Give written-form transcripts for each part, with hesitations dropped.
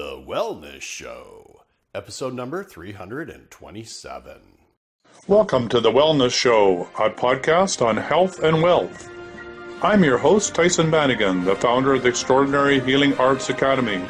The Wellness Show, episode number 327. Welcome to The Wellness Show, a podcast on health and wealth. I'm your host, Tyhson Banighen, the founder of the Extraordinary Healing Arts Academy.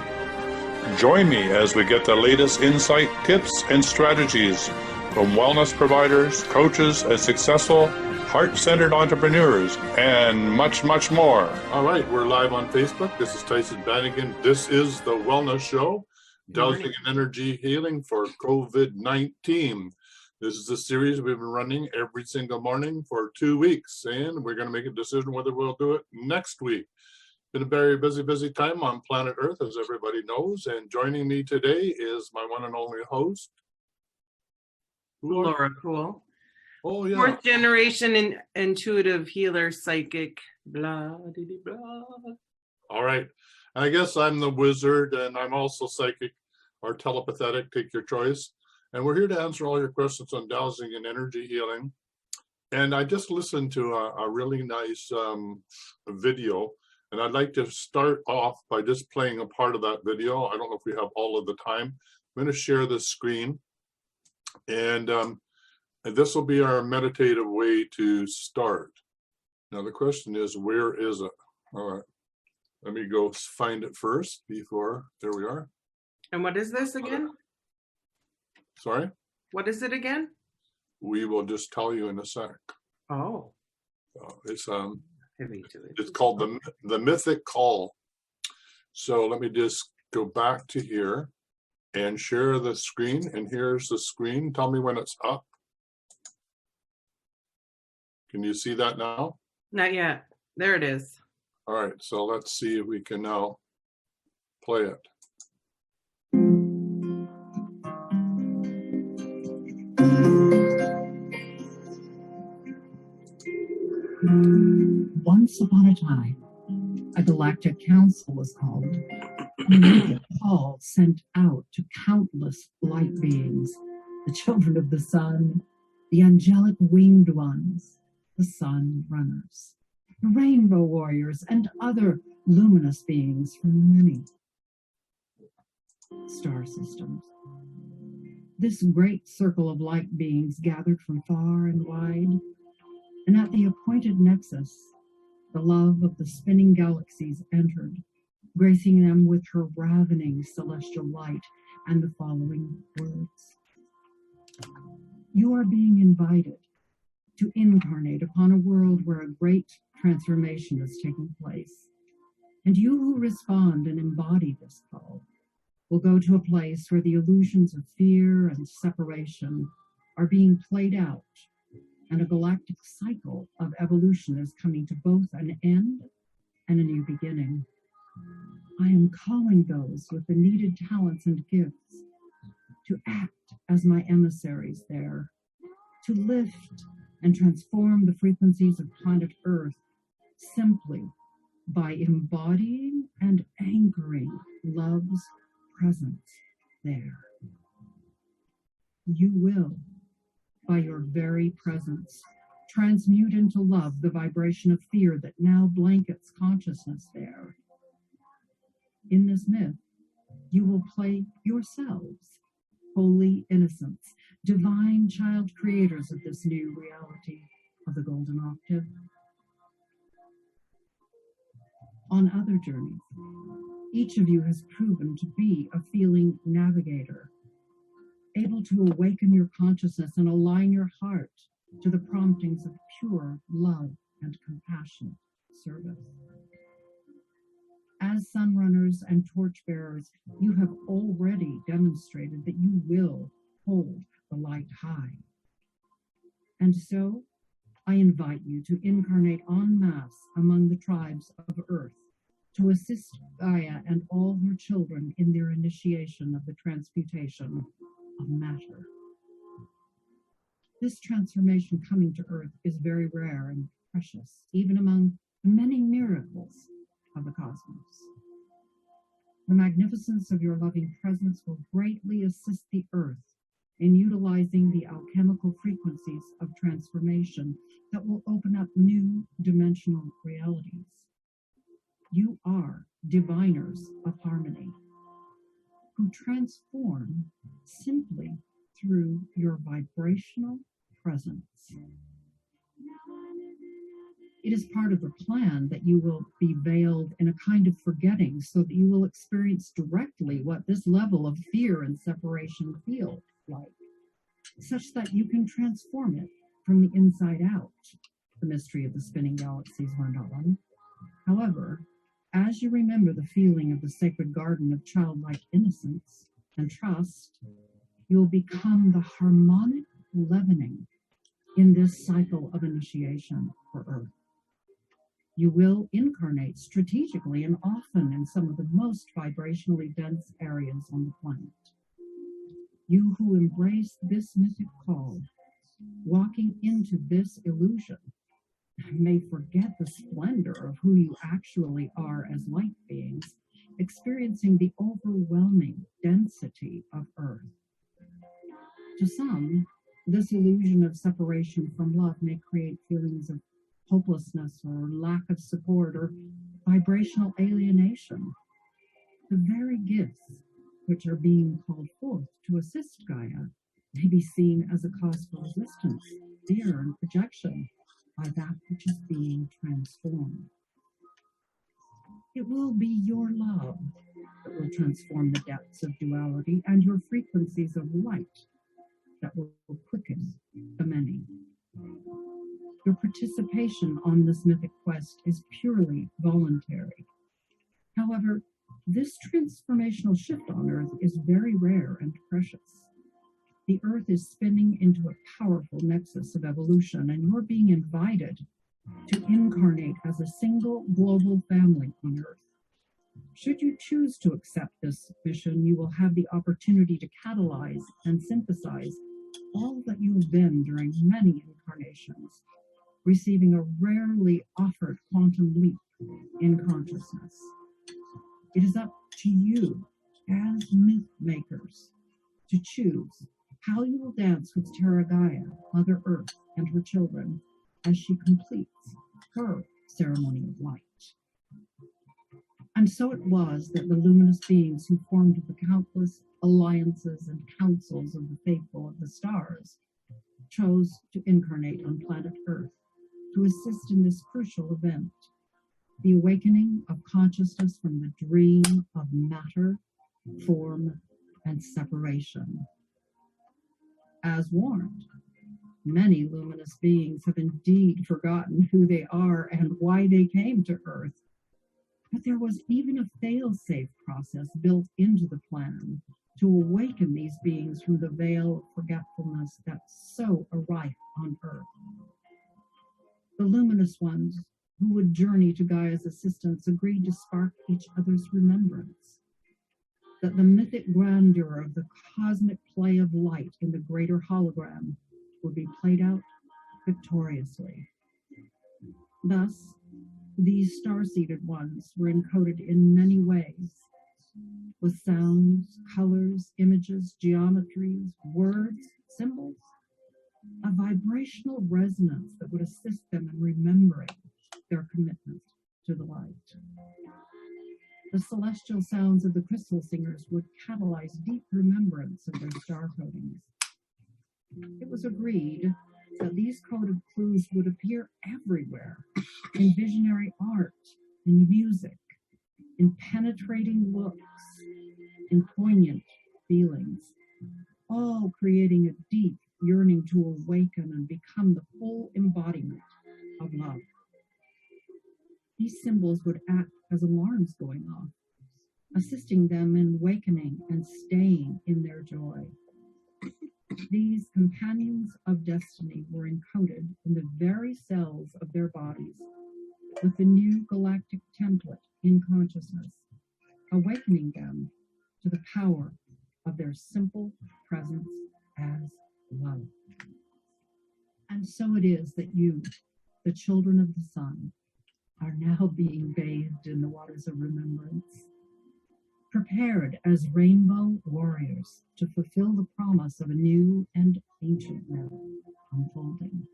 Join me as we get the latest insight, tips, and strategies from wellness providers, coaches, and successful heart-centered entrepreneurs, and much, much more. All right, we're live on Facebook. This is Tyhson Banighen. This is The Wellness Show, Dowsing and Energy Healing for COVID-19. This is a series we've been running every single morning for 2 weeks, and we're going to make a decision whether we'll do it next week. Been a very busy time on planet Earth, as everybody knows, and joining me today is my one and only host, Laura Kuhl. Oh, yeah. Fourth generation intuitive healer, psychic, blah, blah. All right. I guess I'm the wizard, and I'm also psychic or telepathic, take your choice. And we're here to answer all your questions on dowsing and energy healing. And I just listened to a really nice video, and I'd like to start off by just playing a part of that video. I don't know if we have all of the time. I'm going to share this screen, and this will be our meditative way to start. Now the question is, where is it? All right, let me go find it first before, there we are. And what is this again? Sorry? What is it again? We will just tell you in a sec. Oh. It's called the Mythic Call. So let me just go back to here and share the screen. And here's the screen. Tell me when it's up. Can you see that now? Not yet. There it is. All right, so let's see if we can now play it. Once upon a time, a galactic council was called. A mythic call sent out to countless light beings, the children of the sun, the angelic winged ones, the sun runners, the rainbow warriors, and other luminous beings from many star systems. This great circle of light beings gathered from far and wide, and at the appointed nexus, the love of the spinning galaxies entered, gracing them with her ravening celestial light and the following words. You are being invited to incarnate upon a world where a great transformation is taking place. And you who respond and embody this call will go to a place where the illusions of fear and separation are being played out, and a galactic cycle of evolution is coming to both an end and a new beginning. I am calling those with the needed talents and gifts to act as my emissaries there, to lift and transform the frequencies of planet Earth simply by embodying and anchoring love's presence there. You will, by your very presence, transmute into love the vibration of fear that now blankets consciousness there. In this myth, you will play yourselves, holy innocents, divine child creators of this new reality of the golden octave. On other journeys, each of you has proven to be a feeling navigator, able to awaken your consciousness and align your heart to the promptings of pure love and compassionate service. As sunrunners and torchbearers, you have already demonstrated that you will hold the light high. And so, I invite you to incarnate en masse among the tribes of Earth to assist Gaia and all her children in their initiation of the transmutation of matter. This transformation coming to Earth is very rare and precious, even among the many miracles of the cosmos. The magnificence of your loving presence will greatly assist the Earth in utilizing the alchemical frequencies of transformation that will open up new dimensional realities. You are diviners of harmony. who transform simply through your vibrational presence. It is part of the plan that you will be veiled in a kind of forgetting so that you will experience directly what this level of fear and separation feels like, such that you can transform it from the inside out. The mystery of the spinning galaxies went on. However, as you remember the feeling of the sacred garden of childlike innocence and trust, you will become the harmonic leavening in this cycle of initiation for Earth. You will incarnate strategically and often in some of the most vibrationally dense areas on the planet. You who embrace this mythic call, walking into this illusion, may forget the splendor of who you actually are as light beings, experiencing the overwhelming density of Earth. To some, this illusion of separation from love may create feelings of hopelessness or lack of support or vibrational alienation. The very gifts which are being called forth to assist Gaia may be seen as a cause for resistance, fear, and projection by that which is being transformed. It will be your love that will transform the depths of duality and your frequencies of light that will quicken the many. Your participation on this mythic quest is purely voluntary. However, this transformational shift on Earth is very rare and precious. The Earth is spinning into a powerful nexus of evolution, and you're being invited to incarnate as a single global family on Earth. Should you choose to accept this mission, you will have the opportunity to catalyze and synthesize all that you have been during many incarnations, receiving a rarely offered quantum leap in consciousness. It is up to you as myth makers to choose how you will dance with Terra Gaia, Mother Earth, and her children as she completes her ceremony of light. And so it was that the luminous beings who formed the countless alliances and councils of the faithful of the stars chose to incarnate on planet Earth to assist in this crucial event, the awakening of consciousness from the dream of matter, form, and separation. As warned, many luminous beings have indeed forgotten who they are and why they came to Earth. But there was even a fail-safe process built into the plan to awaken these beings from the veil of forgetfulness that's so rife on Earth. The luminous ones who would journey to Gaia's assistance agreed to spark each other's remembrance, that the mythic grandeur of the cosmic play of light in the greater hologram would be played out victoriously. Thus, these star-seeded ones were encoded in many ways, with sounds, colors, images, geometries, words, symbols, a vibrational resonance that would assist them in remembering their commitment to the light. The celestial sounds of the crystal singers would catalyze deep remembrance of their star codings. It was agreed that these coded clues would appear everywhere, in visionary art, in music, in penetrating looks, in poignant feelings, all creating a deep yearning to awaken and become the full embodiment of love. These symbols would act as alarms going off, assisting them in awakening and staying in their joy. These companions of destiny were encoded in the very cells of their bodies with the new galactic template in consciousness, awakening them to the power of their simple presence as love. And so it is that you, the children of the sun, are now being bathed in the waters of remembrance, prepared as rainbow warriors to fulfill the promise of a new and ancient realm unfolding.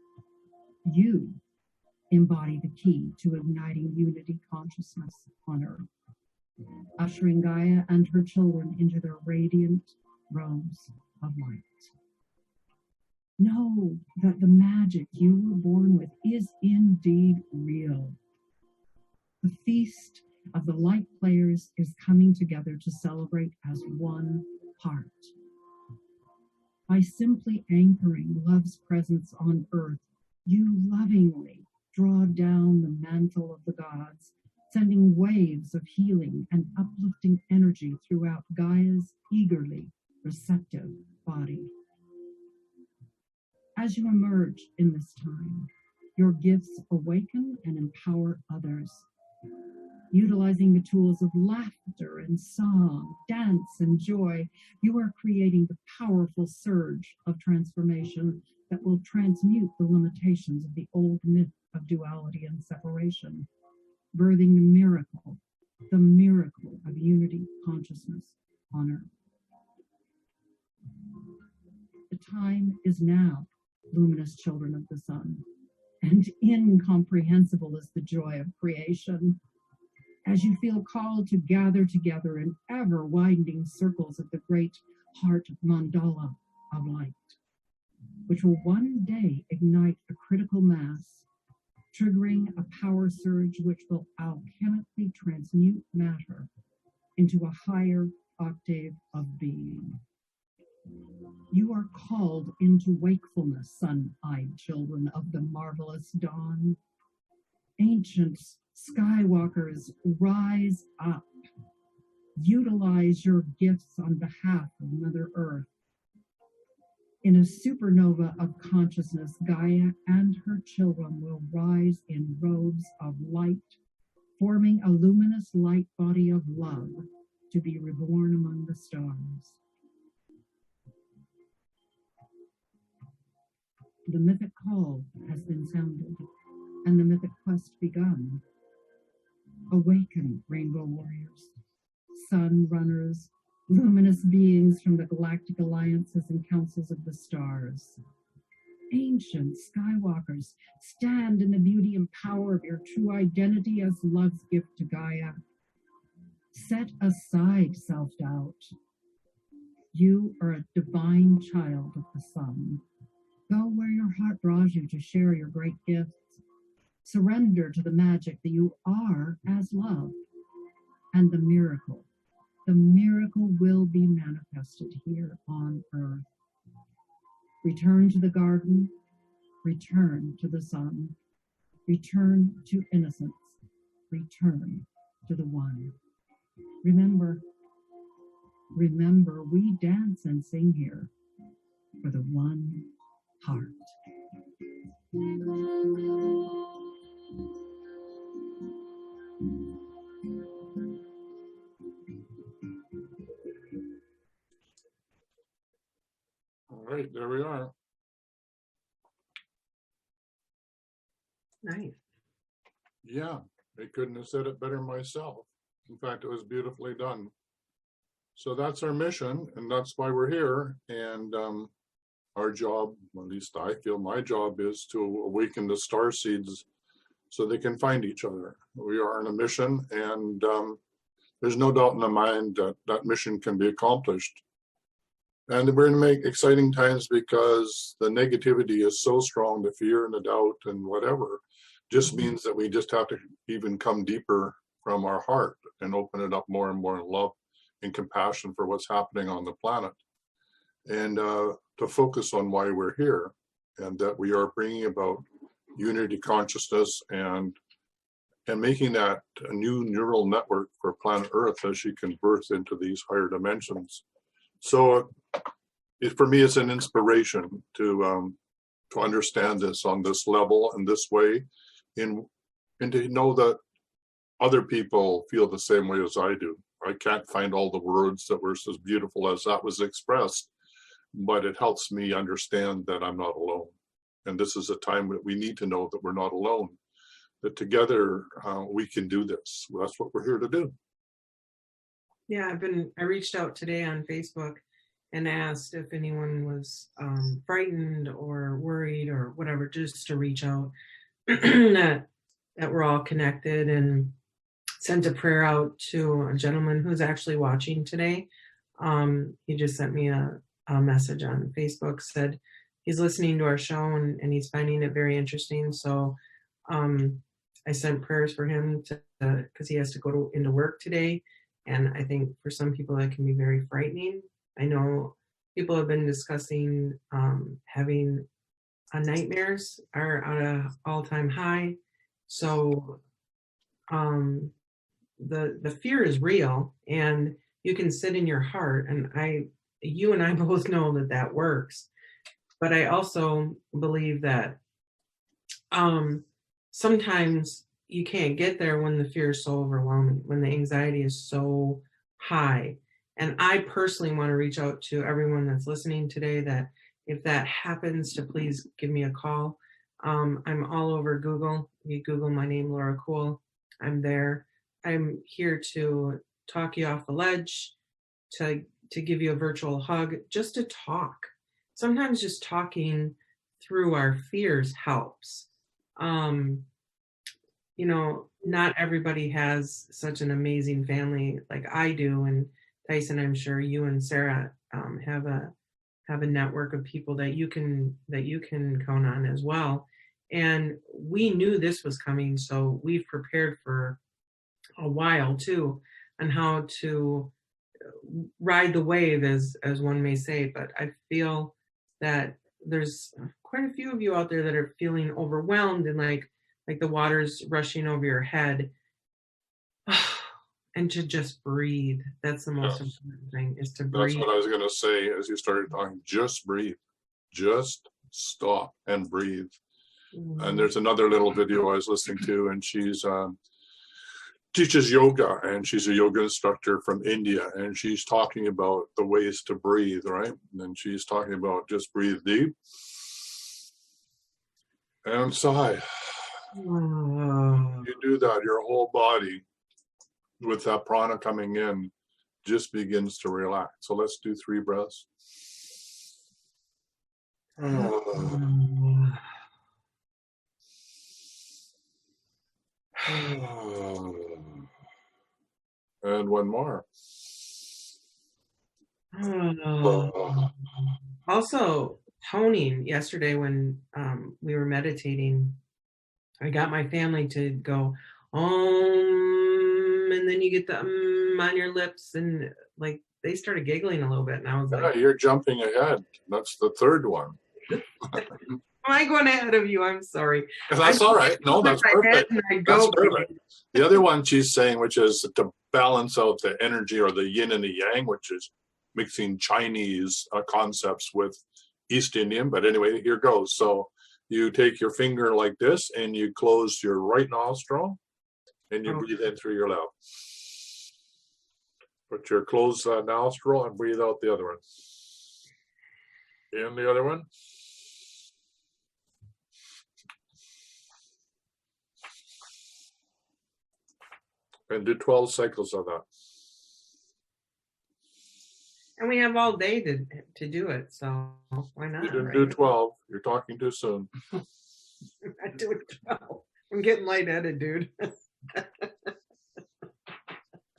You embody the key to igniting unity consciousness on Earth. ushering Gaia and her children into their radiant robes of light. Know that the magic you were born with is indeed real. The feast of the light players is coming together to celebrate as one heart. By simply anchoring love's presence on earth, you lovingly draw down the mantle of the gods, sending waves of healing and uplifting energy throughout Gaia's eagerly receptive body. As you emerge in this time, your gifts awaken and empower others. Utilizing the tools of laughter and song, dance and joy, you are creating the powerful surge of transformation that will transmute the limitations of the old myth of duality and separation, birthing the miracle of unity consciousness on earth. The time is now, luminous children of the sun, and incomprehensible is the joy of creation. As you feel called to gather together in ever-widening circles of the great heart mandala of light, which will one day ignite a critical mass, triggering a power surge which will alchemically transmute matter into a higher octave of being. You are called into wakefulness, sun-eyed children of the marvelous dawn. Ancient skywalkers, rise up. Utilize your gifts on behalf of Mother Earth. In a supernova of consciousness, Gaia and her children will rise in robes of light, forming a luminous light body of love to be reborn among the stars. The mythic call has been sounded, and the mythic quest begun. Awaken, rainbow warriors, sun runners, luminous beings from the galactic alliances and councils of the stars. Ancient skywalkers, stand in the beauty and power of your true identity as love's gift to Gaia. Set aside self-doubt. You are a divine child of the sun. Go where your heart draws you to share your great gifts. Surrender to the magic that you are as love. And the miracle will be manifested here on earth. Return to the garden, return to the sun, return to innocence, return to the one. Remember, we dance and sing here for the one heart. All right, there we are. Nice. Yeah, I couldn't have said it better myself. In fact, it was beautifully done. So that's our mission, and that's why we're here. And our job, at least I feel my job, is to awaken the star seeds so they can find each other. We are on a mission, and there's no doubt in my mind that that mission can be accomplished. And we're going to make exciting times because the negativity is so strong, the fear and the doubt and whatever, just means that we just have to even come deeper from our heart and open it up more and more in love and compassion for what's happening on the planet. And to focus on why we're here, and that we are bringing about unity consciousness and making that a new neural network for planet Earth as she can birth into these higher dimensions. So for me, it's an inspiration to understand this on this level and this way, and to know that other people feel the same way as I do. I can't find all the words that were as beautiful as that was expressed, but it helps me understand that I'm not alone. And this is a time that we need to know that we're not alone, that together we can do this. That's what we're here to do. Yeah, I reached out today on Facebook and asked if anyone was frightened or worried or whatever, just to reach out that we're all connected. And sent a prayer out to a gentleman who's actually watching today. He just sent me a message on Facebook, said he's listening to our show and he's finding it very interesting. So I sent prayers for him because he has to go into work today. And I think for some people that can be very frightening. I know people have been discussing having nightmares are at an all-time high. So the fear is real, and you can sit in your heart, and you and I both know that works. But I also believe that sometimes you can't get there when the fear is so overwhelming, when the anxiety is so high. And I personally want to reach out to everyone that's listening today that if that happens, to please give me a call. I'm all over Google. You Google my name, Laura Kuhl. I'm there. I'm here to talk you off the ledge, to give you a virtual hug, just to talk. Sometimes just talking through our fears helps. You know, not everybody has such an amazing family like I do. And Tyson, I'm sure you and Sarah have a network of people that you can count on as well. And we knew this was coming, so we've prepared for a while too on how to ride the wave, as one may say. But I feel that there's quite a few of you out there that are feeling overwhelmed and like the water's rushing over your head. And to just breathe. That's the most important thing, is to breathe. That's what I was going to say as you started talking. Just breathe. Just stop and breathe. Mm-hmm. And there's another little video I was listening to, and she's teaches yoga, and she's a yoga instructor from India, and she's talking about the ways to breathe, right? And she's talking about just breathe deep and sigh. You do that, your whole body, with that prana coming in, just begins to relax. So let's do 3 breaths. And one more. Also, toning. Yesterday when we were meditating, I got my family to go and then you get the on your lips, and like they started giggling a little bit, and I was like, you're jumping ahead. That's the 3rd one. Am I going ahead of you? I'm sorry. That's all right. No, that's perfect. That's perfect. The other one she's saying, which is to balance out the energy, or the yin and the yang, which is mixing Chinese concepts with East Indian. But anyway, here goes. So you take your finger like this, and you close your right nostril, and you breathe in through your left. Put your closed nostril and breathe out the other one. In the other one. And do 12 cycles of that. And we have all day to do it, so why not? You didn't do 12. You're talking too soon. I do it 12. I'm getting lightheaded, dude.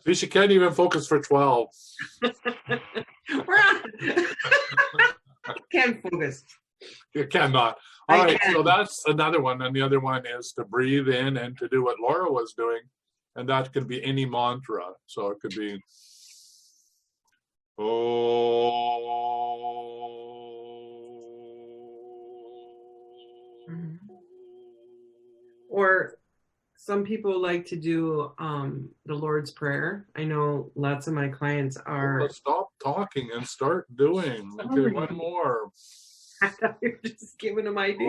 See, she can't even focus for 12. Can't focus. You cannot. All right, so that's another one. And the other one is to breathe in and to do what Laura was doing. And that could be any mantra. So it could be, Or some people like to do the Lord's Prayer. I know lots of my clients are. Well, stop talking and start doing. Okay, one more. I thought you were just giving them ideas.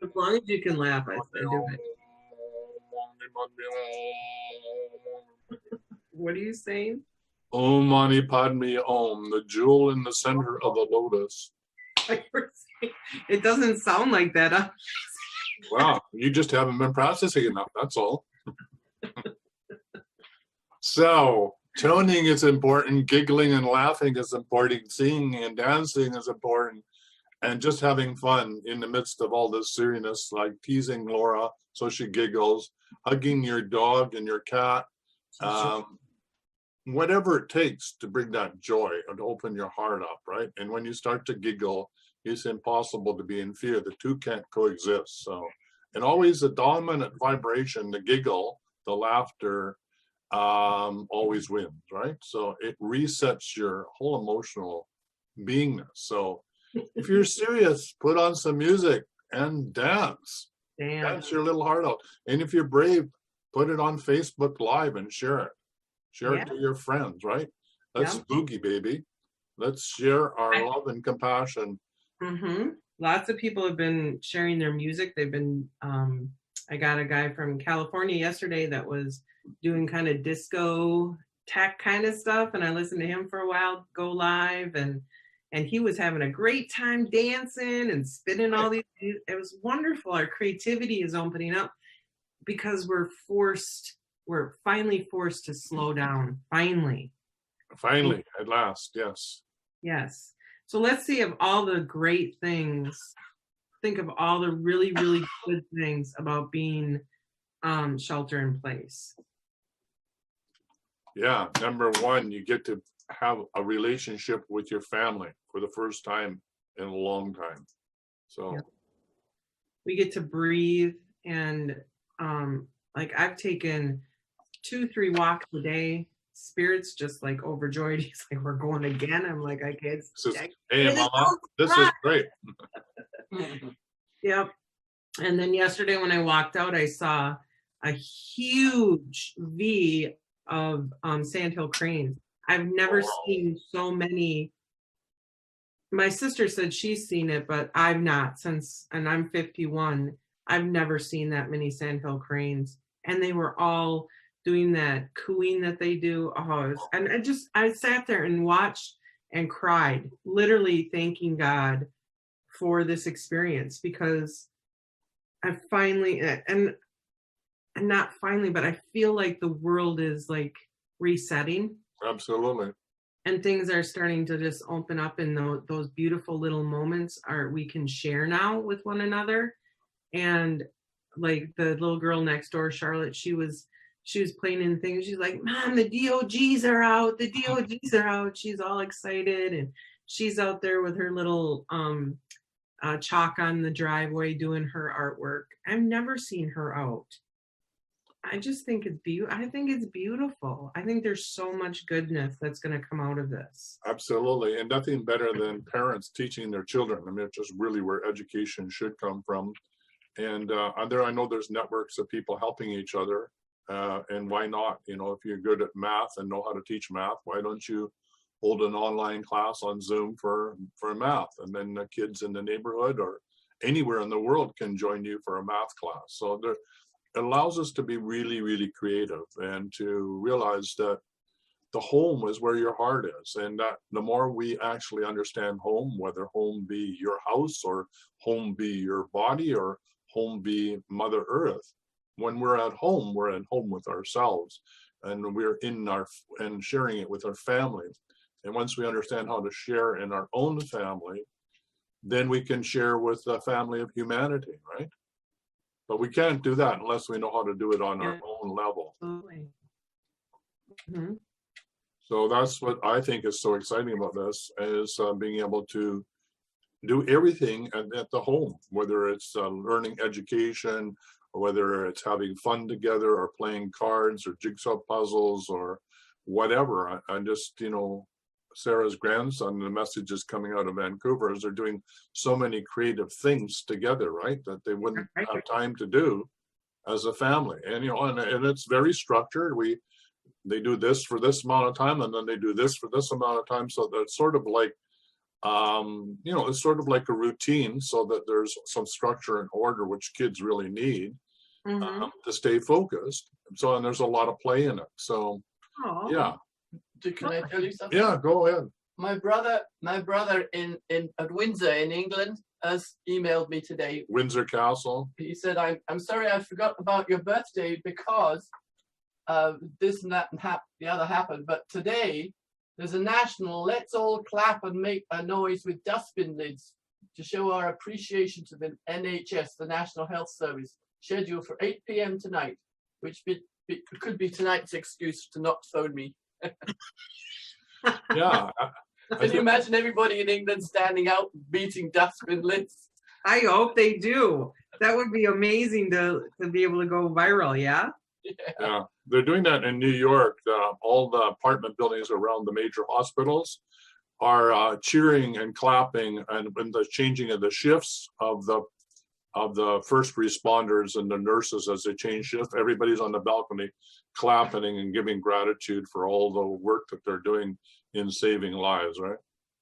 As long as you can laugh, I do it. What are you saying? Om Mani Padme Om, the jewel in the center of the lotus. It doesn't sound like that. Huh? Wow, you just haven't been processing enough, that's all. So, toning is important, giggling and laughing is important, singing and dancing is important, and just having fun in the midst of all this seriousness, like teasing Laura so she giggles, hugging your dog and your cat, whatever it takes to bring that joy and to open your heart up, right? And when you start to giggle, it's impossible to be in fear. The two can't coexist. So, and always the dominant vibration, the giggle, the laughter, always wins, right? So it resets your whole emotional beingness. So if you're serious, put on some music and dance. Dance your little heart out. And if you're brave, put it on Facebook Live and share it. Share it to your friends, right? Let's boogie, baby. Let's share our love and compassion. Lots of people have been sharing their music. They've been, I got a guy from California yesterday that was doing kind of disco tech kind of stuff. And I listened to him for a while, go live. And he was having a great time dancing and spinning all these. It was wonderful. Our creativity is opening up because we're finally forced to slow down. Finally, at last, yes. Yes. So let's see of all the great things. Think of all the really, really good things about being shelter in place. Yeah. Number one, you get to have a relationship with your family for the first time in a long time. So we get to breathe, and like I've taken 2-3 walks a day. Spirit's just like overjoyed. He's like, we're going again. I'm like, I can't. Hey, Mama, this is great. Yep. And then yesterday when I walked out, I saw a huge V of sandhill cranes. I've never seen so many. My sister said she's seen it, but I've not and I'm 51. I've never seen that many sandhill cranes. And they were all doing that cooing that they do. I sat there and watched and cried, literally thanking God for this experience, because I finally, and not finally, but I feel like the world is like resetting. Absolutely. And things are starting to just open up, and those beautiful little moments we can share now with one another. And like the little girl next door, Charlotte, she was playing in things. She's like, Mom, the DOGs are out. The DOGs are out. She's all excited. And she's out there with her little chalk on the driveway doing her artwork. I've never seen her out. I just think it's beautiful. I think it's beautiful. I think there's so much goodness that's going to come out of this. Absolutely. And nothing better than parents teaching their children. I mean, it's just really where education should come from. And I know there's networks of people helping each other. And why not? You know, if you're good at math and know how to teach math, why don't you hold an online class on Zoom for math? And then the kids in the neighborhood or anywhere in the world can join you for a math class. So it allows us to be really, really creative and to realize that the home is where your heart is. And that the more we actually understand home, whether home be your house or home be your body or home be Mother Earth, when we're at home with ourselves, and we're and sharing it with our family. And once we understand how to share in our own family, then we can share with the family of humanity, right? But we can't do that unless we know how to do it on our own level. Absolutely. Mm-hmm. So that's what I think is so exciting about this, is being able to do everything at the home, whether it's learning education, or whether it's having fun together or playing cards or jigsaw puzzles or whatever. I just, Sarah's grandson, the messages coming out of Vancouver is they're doing so many creative things together, right? That they wouldn't have time to do as a family. And, and it's very structured. They do this for this amount of time, and then they do this for this amount of time. So that's sort of like, it's sort of like a routine, so that there's some structure and order, which kids really need to stay focused. So, and there's a lot of play in it. So, yeah, Can I tell you something? Yeah, go ahead. My brother in at Windsor in England has emailed me today. Windsor Castle. He said, I'm sorry I forgot about your birthday because this and that and the other happened. But today there's a national let's all clap and make a noise with dustbin lids to show our appreciation to the NHS, the National Health Service, scheduled for 8 p.m. tonight, which could be tonight's excuse to not phone me. Yeah. Can you imagine everybody in England standing out beating dustbin lids? I hope they do. That would be amazing to be able to go viral, yeah? Yeah, they're doing that in New York. All the apartment buildings around the major hospitals are cheering and clapping, and when the changing of the shifts of the first responders and the nurses as they change shift, everybody's on the balcony clapping and giving gratitude for all the work that they're doing in saving lives, right?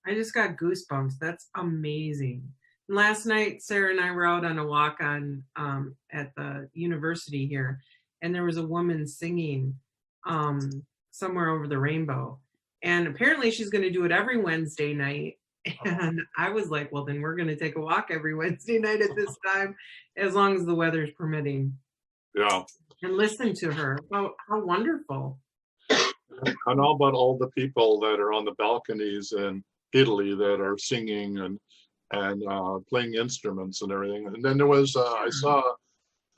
I just got goosebumps. That's amazing. Last night, Sarah and I were out on a walk at the university here, and there was a woman singing Somewhere Over the Rainbow. And apparently she's going to do it every Wednesday night. And I was like, well, then we're going to take a walk every Wednesday night at this time, as long as the weather's permitting. Yeah. And listen to her. How wonderful. And how about all the people that are on the balconies in Italy that are singing and playing instruments and everything. And then there was, I saw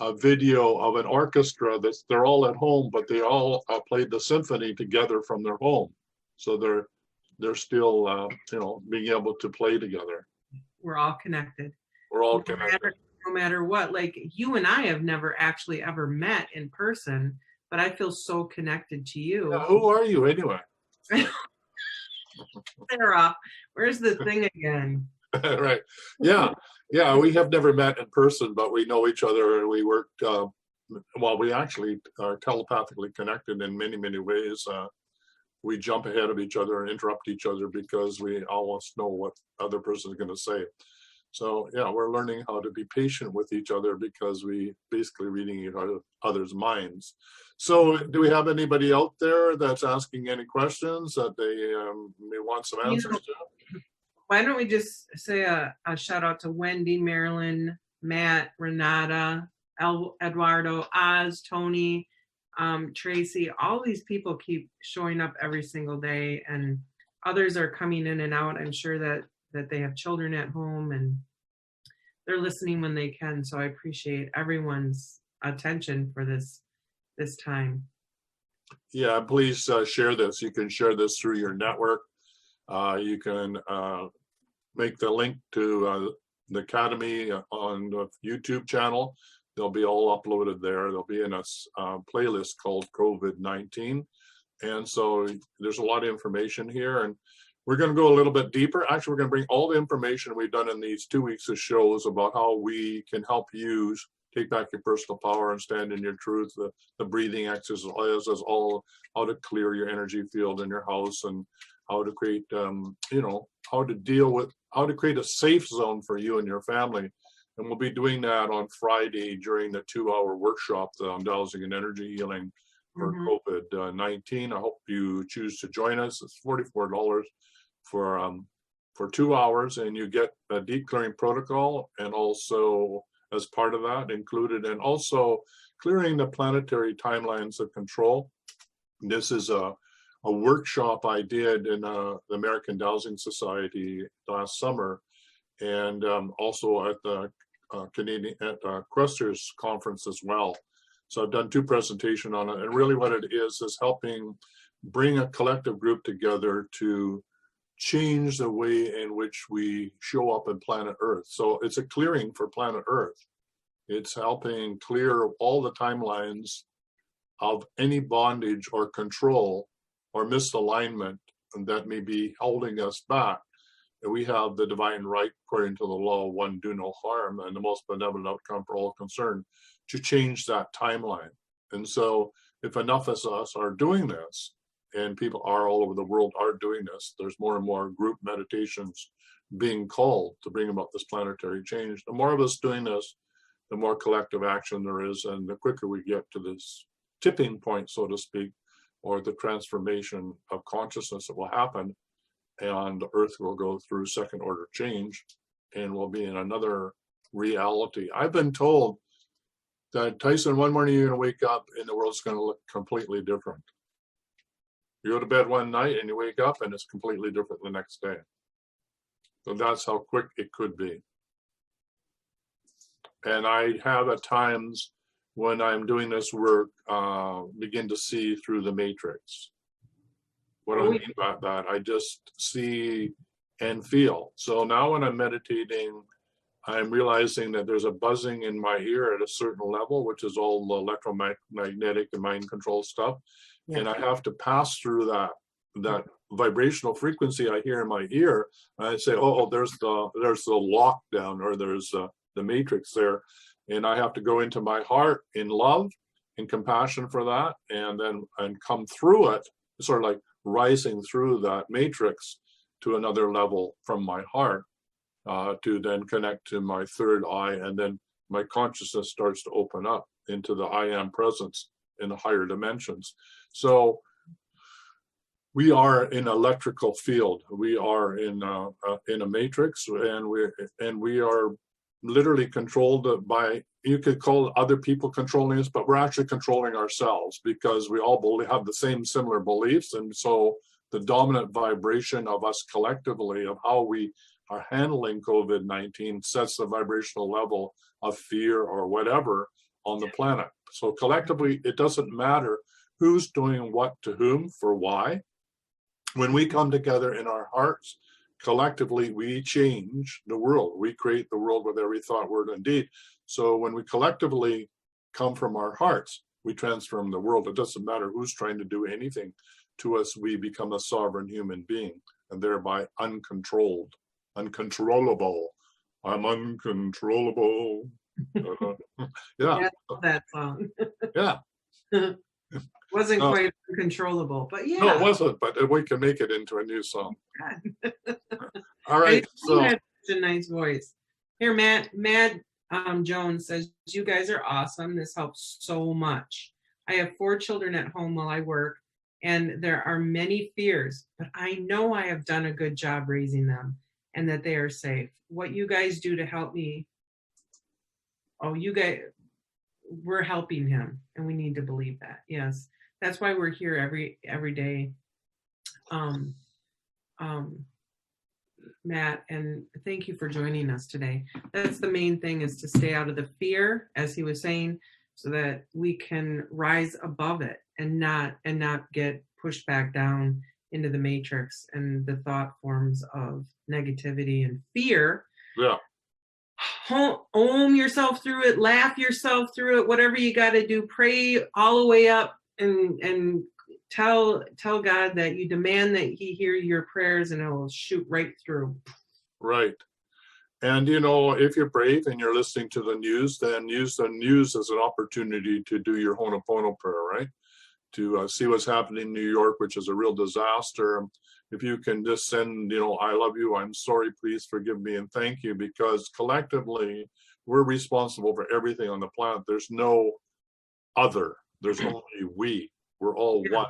a video of an orchestra they're all at home, but they all played the symphony together from their home. So they're still, being able to play together. We're all connected. We're all connected. No matter what, like you and I have never actually ever met in person, but I feel so connected to you. Now, who are you anyway? Sarah, where's the thing again? Right. Yeah. Yeah. We have never met in person, but we know each other, and we worked, we actually are telepathically connected in many, many ways. We jump ahead of each other and interrupt each other because we almost know what the other person is going to say. So yeah, we're learning how to be patient with each other because we basically reading each other's minds. So do we have anybody out there that's asking any questions that they may want some answers to? Why don't we just say a shout out to Wendy, Marilyn, Matt, Renata, Eduardo, Oz, Tony, Tracy. All these people keep showing up every single day, and others are coming in and out. I'm sure that they have children at home and they're listening when they can. So I appreciate everyone's attention for this time. Yeah, please share this. You can share this through your network. You can make the link to the Academy on the YouTube channel. They'll be all uploaded there. They'll be in a playlist called COVID-19. And so there's a lot of information here. And we're going to go a little bit deeper. Actually, we're going to bring all the information we've done in these 2 weeks of shows about how we can help you take back your personal power and stand in your truth. The breathing exercises, all how to clear your energy field in your house, and how to create, how to create a safe zone for you and your family. And we'll be doing that on Friday during the 2-hour workshop on dowsing and energy healing for COVID-19. I hope you choose to join us. It's $44 for 2 hours, and you get a deep clearing protocol, and also as part of that included, and also clearing the planetary timelines of control. This is a workshop I did in the American Dowsing Society last summer, and also at the Crusters conference as well. So I've done 2 presentations on it, and really what it is helping bring a collective group together to change the way in which we show up in planet Earth. So it's a clearing for planet Earth. It's helping clear all the timelines of any bondage or control or misalignment that may be holding us back. And we have the divine right, according to the law of one, do no harm, and the most benevolent outcome for all concerned, to change that timeline. And so if enough of us are doing this, and people are all over the world are doing this, there's more and more group meditations being called to bring about this planetary change. The more of us doing this, the more collective action there is, and the quicker we get to this tipping point, so to speak, or the transformation of consciousness that will happen, and the earth will go through second order change and will be in another reality. I've been told that, Tyhson, one morning you're going to wake up and the world's going to look completely different. You go to bed one night and you wake up and it's completely different the next day. So that's how quick it could be. And I have at times when I'm doing this work, begin to see through the matrix. What do I mean by that? I just see and feel. So now when I'm meditating, I'm realizing that there's a buzzing in my ear at a certain level, which is all the electromagnetic and mind control stuff. Yeah. And I have to pass through that vibrational frequency I hear in my ear. And I say, oh, there's the lockdown, or there's the matrix there. And I have to go into my heart in love and compassion for that, and come through it, sort of like rising through that matrix to another level from my heart, to then connect to my third eye, and then my consciousness starts to open up into the I am presence in the higher dimensions. So we are in an electrical field. We are in a matrix, and we are literally controlled by, you could call other people controlling us, but we're actually controlling ourselves, because we all have the same similar beliefs. And so the dominant vibration of us collectively, of how we are handling COVID-19, sets the vibrational level of fear or whatever on the planet. So collectively, it doesn't matter who's doing what to whom for why. When we come together in our hearts, collectively, we change the world. We create the world with every thought, word, and deed. So when we collectively come from our hearts, we transform the world. It doesn't matter who's trying to do anything to us. We become a sovereign human being, and thereby uncontrolled, uncontrollable. I'm uncontrollable. Yeah. That song. Yeah. Wasn't quite uncontrollable, but yeah. No, it wasn't, but we can make it into a new song. All right. So had such a nice voice. Here, Matt Jones says, you guys are awesome. This helps so much. I have 4 children at home while I work, and there are many fears, but I know I have done a good job raising them and that they are safe. What you guys do to help me, we're helping him, and we need to believe that. Yes, that's why we're here every day, Matt, and thank you for joining us today. That's the main thing, is to stay out of the fear, as he was saying, so that we can rise above it and not get pushed back down into the matrix and the thought forms of negativity and fear. Yeah. Ohm yourself through it, laugh yourself through it, whatever you got to do. Pray all the way up and tell God that you demand that he hear your prayers, and it will shoot right through. Right. And, if you're brave and you're listening to the news, then use the news as an opportunity to do your Ho'oponopono prayer, right? To see what's happening in New York, which is a real disaster. If you can just send, I love you, I'm sorry, please forgive me, and thank you, because collectively we're responsible for everything on the planet. There's no other. There's only we. We're all one.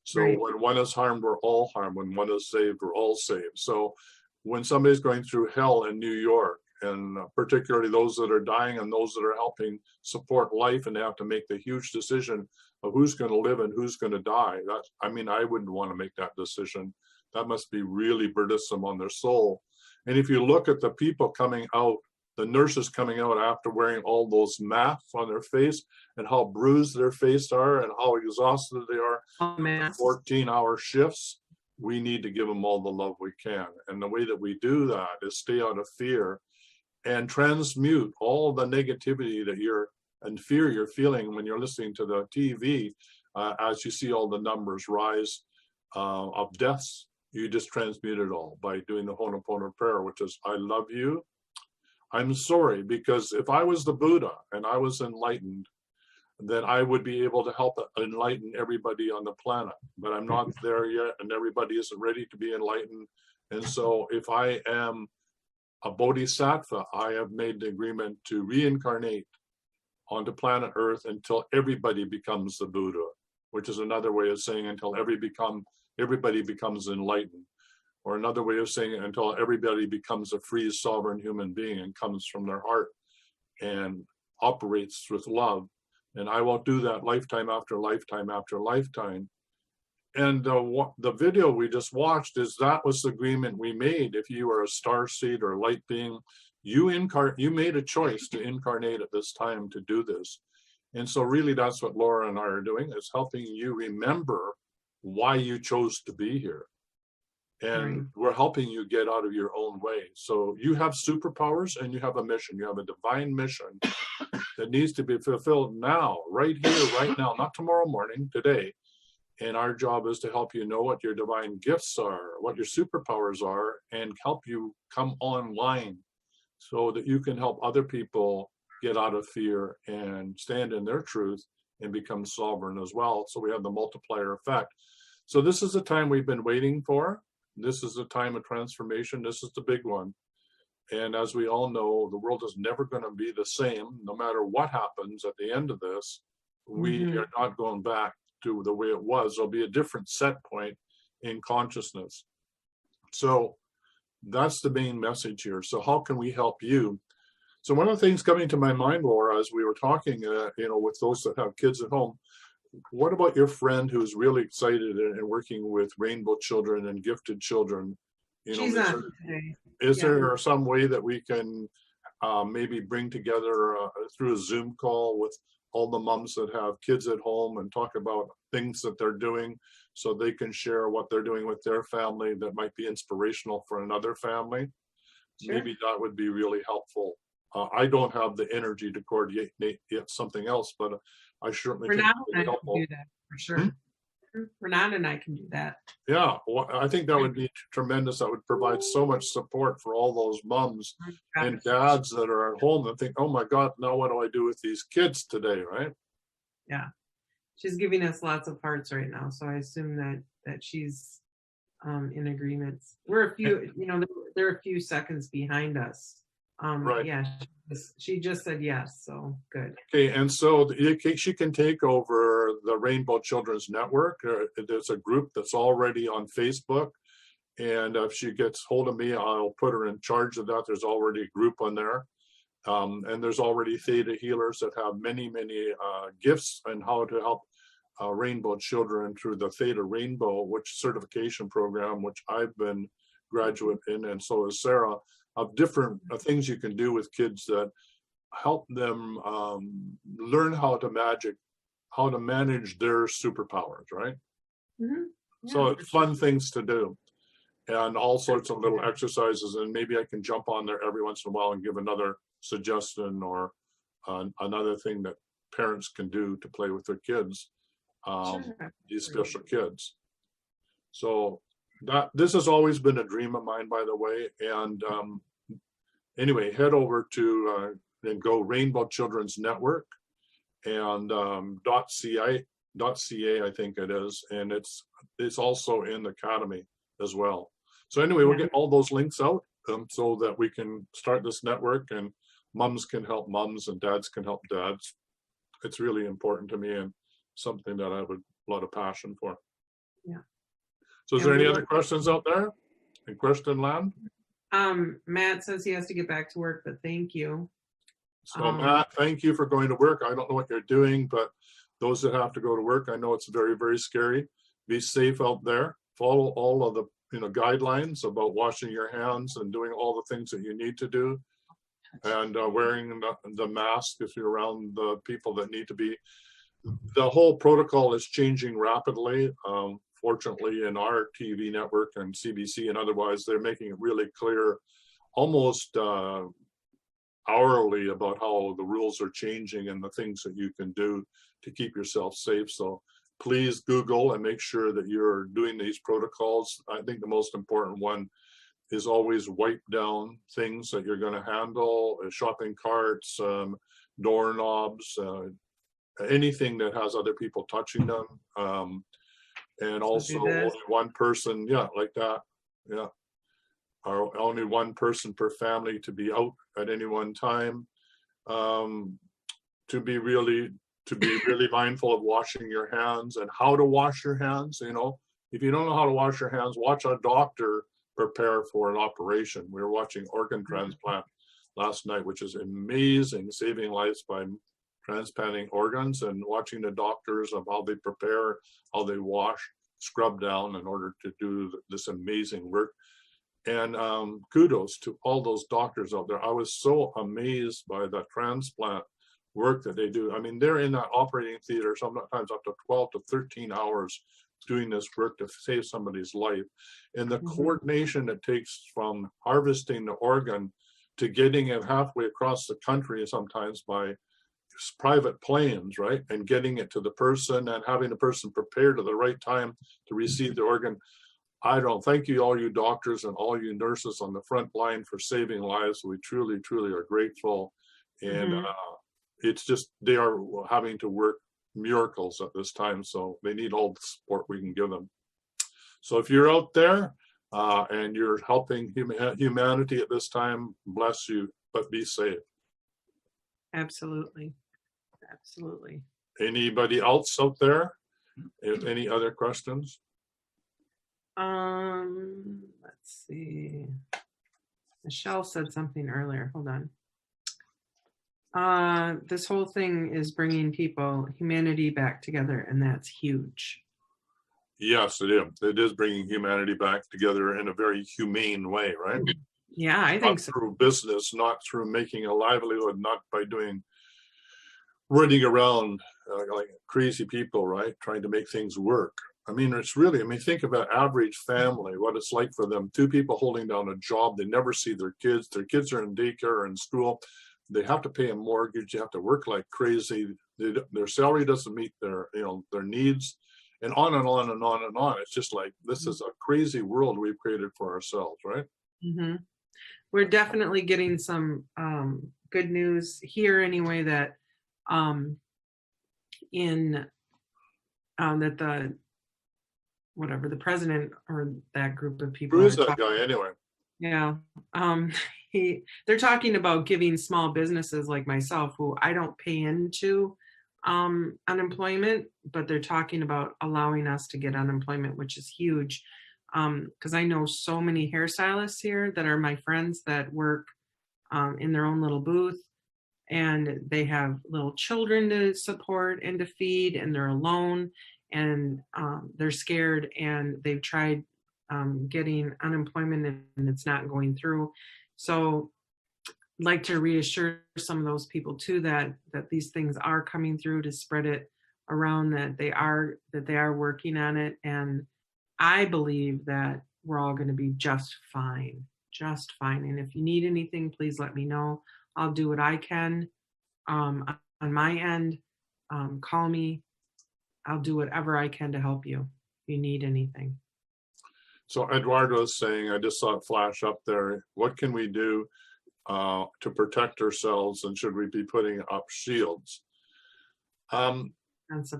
So when one is harmed, we're all harmed. When one is saved, we're all saved. So when somebody's going through hell in New York, and particularly those that are dying and those that are helping support life, and they have to make the huge decision of who's going to live and who's going to die. I wouldn't want to make that decision. That must be really burdensome on their soul. And if you look at the people coming out, the nurses coming out after wearing all those masks on their face, and how bruised their faces are and how exhausted they are, 14-hour shifts, we need to give them all the love we can. And the way that we do that is stay out of fear and transmute all the negativity and fear you're feeling when you're listening to the TV, as you see all the numbers rise of deaths. You just transmute it all by doing the Ho'oponopono prayer, which is, I love you, I'm sorry. Because if I was the Buddha and I was enlightened, then I would be able to help enlighten everybody on the planet. But I'm not there yet, and everybody isn't ready to be enlightened. And so if I am a bodhisattva, I have made the agreement to reincarnate onto planet Earth until everybody becomes the Buddha. which is another way of saying until everybody becomes enlightened, or another way of saying it, until everybody becomes a free, sovereign human being and comes from their heart and operates with love. And I will do that lifetime after lifetime after lifetime. And the video we just watched that was the agreement we made. If you are a star seed or light being, you made a choice to incarnate at this time to do this. And so really that's what Laura and I are doing, is helping you remember why you chose to be here. And we're helping you get out of your own way. So you have superpowers and you have a mission. You have a divine mission that needs to be fulfilled now, right here, right now, not tomorrow morning, today. And our job is to help you know what your divine gifts are, what your superpowers are, and help you come online so that you can help other people get out of fear and stand in their truth and become sovereign as well. So we have the multiplier effect. So this is the time we've been waiting for. This is the time of transformation. This is the big one. And as we all know, the world is never going to be the same. No matter what happens at the end of this, we are not going back to the way it was. There'll be a different set point in consciousness. So that's the main message here. So how can we help you? So one of the things coming to my mind, Laura, as we were talking, with those that have kids at home, what about your friend who's really excited and working with rainbow children and gifted children? She's on today. Is there some way that we can maybe bring together through a Zoom call with all the moms that have kids at home and talk about things that they're doing so they can share what they're doing with their family that might be inspirational for another family? Sure. Maybe that would be really helpful. I don't have the energy to coordinate something else, but I certainly think it would be helpful. Do that for sure. Renata and I can do that. Yeah, well, I think that would be tremendous. That would provide so much support for all those moms and dads that are at home and think, oh my God, now what do I do with these kids today, right? Yeah, she's giving us lots of hearts right now, so I assume that she's in agreement. We're a few, they're a few seconds behind us. Right. Yeah, she just said yes, so good. Okay, and so she can take over the Rainbow Children's Network. There's a group that's already on Facebook, and if she gets hold of me, I'll put her in charge of that. There's already a group on there, and there's already theta healers that have many gifts on how to help rainbow children through the Theta Rainbow, which certification program, which I've been graduate in, and so is Sarah, of different things you can do with kids that help them learn how to manage their superpowers, right? Mm-hmm. Yeah, so it's fun things to do, and all sorts of little exercises, and maybe I can jump on there every once in a while and give another suggestion or another thing that parents can do to play with their kids, these special kids. So this has always been a dream of mine, by the way. And anyway, head over to and go Rainbow Children's Network and .ca, I think it is, and it's also in the Academy as well. So anyway, we'll get all those links out so that we can start this network, and mums can help mums and dads can help dads. It's really important to me and something that I have a lot of passion for. Yeah. So is there any other questions out there in question land? Matt says he has to get back to work, but thank you. So Matt, thank you for going to work. I don't know what you're doing, but those that have to go to work, I know it's very, very scary. Be safe out there. Follow all of the guidelines about washing your hands and doing all the things that you need to do, and wearing the mask if you're around the people that need to be. The whole protocol is changing rapidly. Fortunately, in our TV network and CBC and otherwise, they're making it really clear, almost hourly, about how the rules are changing and the things that you can do to keep yourself safe. So please Google and make sure that you're doing these protocols. I think the most important one is always wipe down things that you're going to handle, shopping carts, doorknobs, anything that has other people touching them. And also only one person, like that, or only one person per family to be out at any one time, to to be really mindful of washing your hands and how to wash your hands. You know, if you don't know how to wash your hands, watch a doctor prepare for an operation. We were watching organ transplant last night, which is amazing, saving lives by transplanting organs, and watching the doctors of how they prepare, how they wash, scrub down in order to do this amazing work. And kudos to all those doctors out there. I was so amazed by the transplant work that they do. I mean, they're in that operating theater sometimes up to 12 to 13 hours doing this work to save somebody's life. And the coordination it takes from harvesting the organ to getting it halfway across the country, sometimes by private planes, right? And getting it to the person and having the person prepared at the right time to receive the organ. I don't thank you, all you doctors and all you nurses on the front line, for saving lives. We truly, truly are grateful. And it's just, they are having to work miracles at this time. So they need all the support we can give them. So if you're out there and you're helping humanity at this time, bless you, but be safe. Absolutely. Absolutely. Anybody else out there? Any other questions? Let's see. Michelle said something earlier. Hold on. This whole thing is bringing humanity back together, and that's huge. Yes, it is. It is bringing humanity back together in a very humane way, right? Yeah, I think not so. Through business, not through making a livelihood, not by running around like crazy people, right? Trying to make things work. I mean, think of an average family, what it's like for them. Two people holding down a job. They never see their kids. Their kids are in daycare or in school. They have to pay a mortgage. They have to work like crazy. Their salary doesn't meet their needs, and on and on and on and on. It's just like, this is a crazy world we've created for ourselves, right? Mm-hmm. We're definitely getting some good news here anyway, that that the president or that group of people. Who is that guy anyway? Yeah. They're talking about giving small businesses like myself, who I don't pay into unemployment, but they're talking about allowing us to get unemployment, which is huge. Because I know so many hairstylists here that are my friends that work in their own little booth, and they have little children to support and to feed, and they're alone, and they're scared, and they've tried getting unemployment, and it's not going through. So I'd like to reassure some of those people too that these things are coming through, to spread it around, that they are working on it. And I believe that we're all going to be just fine. And if you need anything, please let me know. I'll do what I can on my end. Call me. I'll do whatever I can to help you if you need anything. So Eduardo is saying, I just saw it flash up there, what can we do to protect ourselves, and should we be putting up shields? That's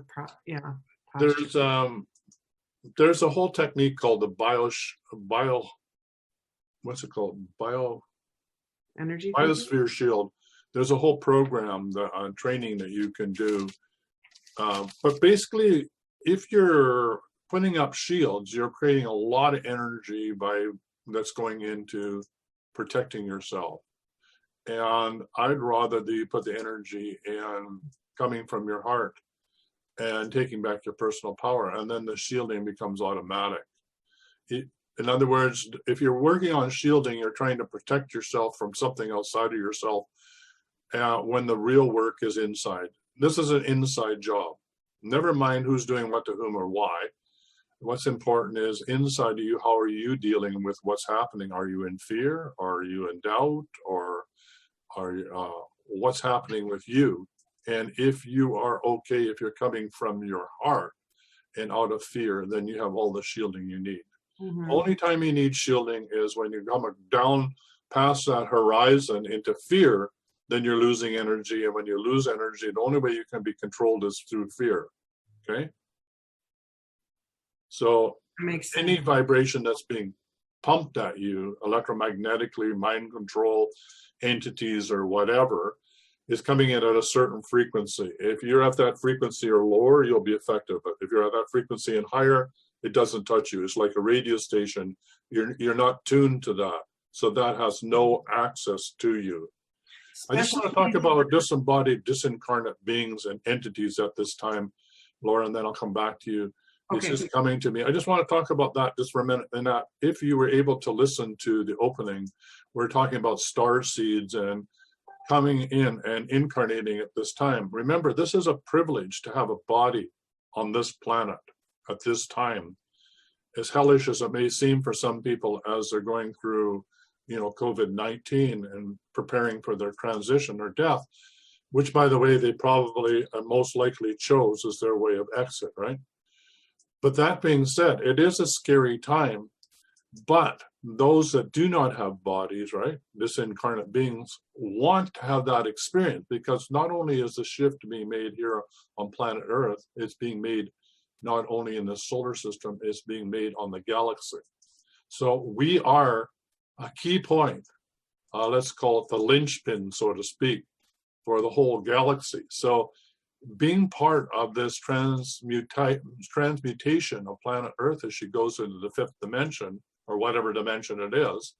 there's a whole technique called the energy biosphere shield. There's a whole program training that you can do. But basically, if you're putting up shields, you're creating a lot of energy that's going into protecting yourself. And I'd rather that you put the energy in coming from your heart and taking back your personal power, and then the shielding becomes automatic. In other words, if you're working on shielding, you're trying to protect yourself from something outside of yourself, when the real work is inside. This is an inside job. Never mind who's doing what to whom or why. What's important is inside of you, how are you dealing with what's happening? Are you in fear? Are you in doubt? Or what's happening with you? And if you are okay, if you're coming from your heart and out of fear, then you have all the shielding you need. Mm-hmm. Only time you need shielding is when you come down past that horizon into fear, then you're losing energy. And when you lose energy, the only way you can be controlled is through fear. Okay? So any vibration that's being pumped at you electromagnetically, mind control, entities or whatever, is coming in at a certain frequency. If you're at that frequency or lower, you'll be effective. But if you're at that frequency and higher, it doesn't touch you. It's like a radio station. You're not tuned to that. So that has no access to you. I just want to talk about disembodied, disincarnate beings and entities at this time, Laura, and then I'll come back to you. It's Okay. just coming to me. I just want to talk about that just for a minute. And that if you were able to listen to the opening, we're talking about star seeds and coming in and incarnating at this time. Remember, this is a privilege to have a body on this planet at this time. As hellish as it may seem for some people as they're going through, COVID-19 and preparing for their transition or death, which, by the way, they probably most likely chose as their way of exit, right? But that being said, it is a scary time. But those that do not have bodies, right, disincarnate beings, want to have that experience, because not only is the shift being made here on planet Earth, it's being made not only in the solar system, it's being made on the galaxy. So we are a key point, let's call it the linchpin, so to speak, for the whole galaxy. So being part of this transmutation of planet Earth as she goes into the fifth dimension, or whatever dimension it is